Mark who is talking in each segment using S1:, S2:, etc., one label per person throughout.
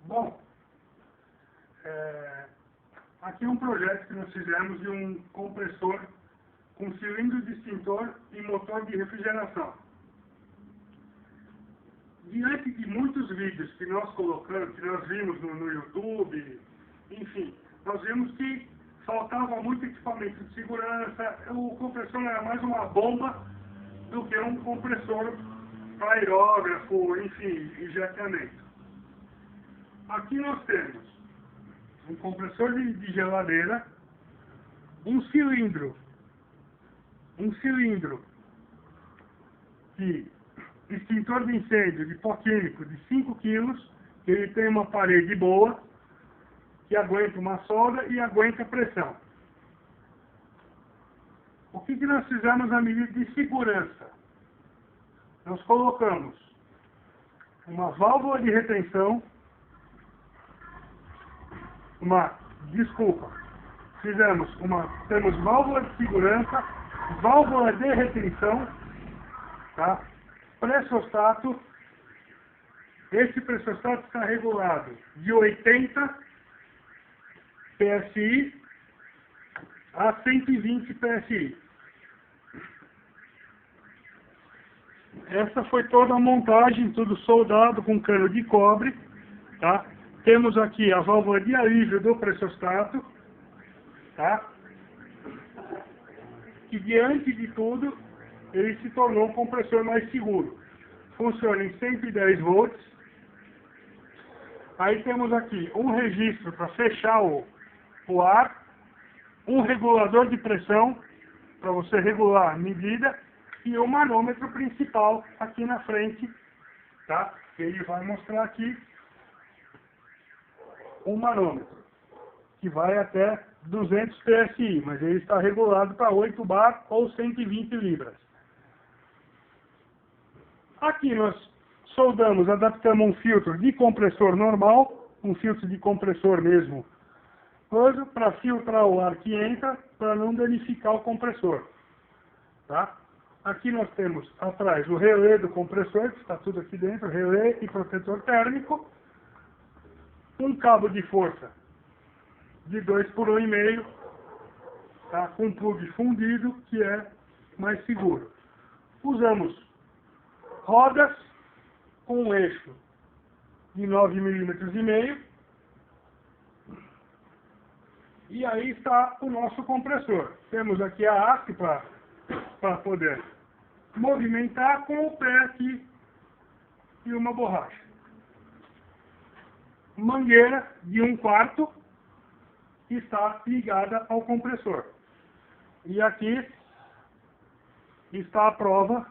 S1: Bom, aqui é um projeto que nós fizemos de um compressor com cilindro de extintor e motor de refrigeração. Diante de muitos vídeos que nós colocamos, que nós vimos no YouTube, enfim, nós vimos que faltava muito equipamento de segurança, o compressor era mais uma bomba do que um compressor para aerógrafo, enfim, injetamento. Aqui nós temos um compressor de geladeira, um cilindro de extintor de incêndio de pó químico de 5 kg, que ele tem uma parede boa, que aguenta uma solda e aguenta pressão. O que nós fizemos na medida de segurança? Nós colocamos uma válvula de retenção, temos válvula de segurança, válvula de retenção, tá? Pressostato. Esse pressostato está regulado de 80 PSI a 120 PSI. Essa foi toda a montagem, tudo soldado com cano de cobre, tá? Temos aqui a válvula de alívio do pressostato, tá? Que diante de tudo, ele se tornou um compressor mais seguro. Funciona em 110 volts. Aí temos aqui um registro para fechar o ar, um regulador de pressão para você regular a medida e o manômetro principal aqui na frente, tá? Ele vai mostrar aqui um manômetro que vai até 200 PSI, mas ele está regulado para 8 bar ou 120 libras. Aqui nós soldamos, adaptamos um filtro de compressor normal, um filtro de compressor mesmo, para filtrar o ar que entra, para não danificar o compressor. Tá? Aqui nós temos atrás o relé do compressor, que está tudo aqui dentro, relé e protetor térmico, um cabo de força de 2 por 1,5, tá? Com plug fundido, que é mais seguro. Usamos rodas com um eixo de 9,5 mm. E aí está o nosso compressor. Temos aqui a haste para poder movimentar com o pé aqui e uma borracha. Mangueira de 1/4 está ligada ao compressor. E aqui está a prova.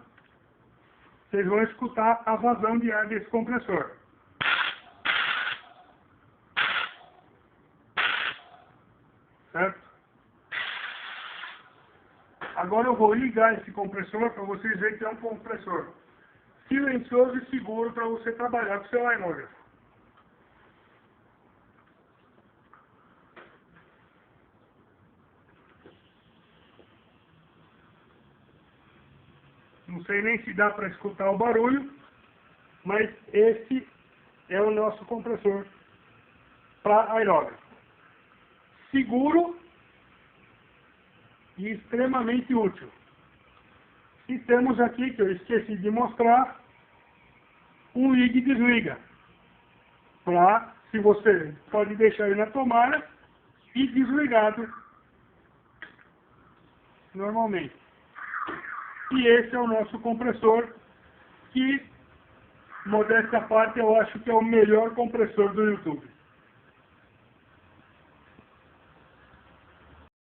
S1: Vocês vão escutar a vazão de ar desse compressor. Certo? Agora eu vou ligar esse compressor para vocês verem que é um compressor silencioso e seguro para você trabalhar com o seu aerógrafo. Não sei nem se dá para escutar o barulho, mas esse é o nosso compressor para aerógrafo. Seguro e extremamente útil. E temos aqui, que eu esqueci de mostrar, um liga e desliga. Se você pode deixar ele na tomada e desligado normalmente. E esse é o nosso compressor, que, modéstia à parte, eu acho que é o melhor compressor do YouTube.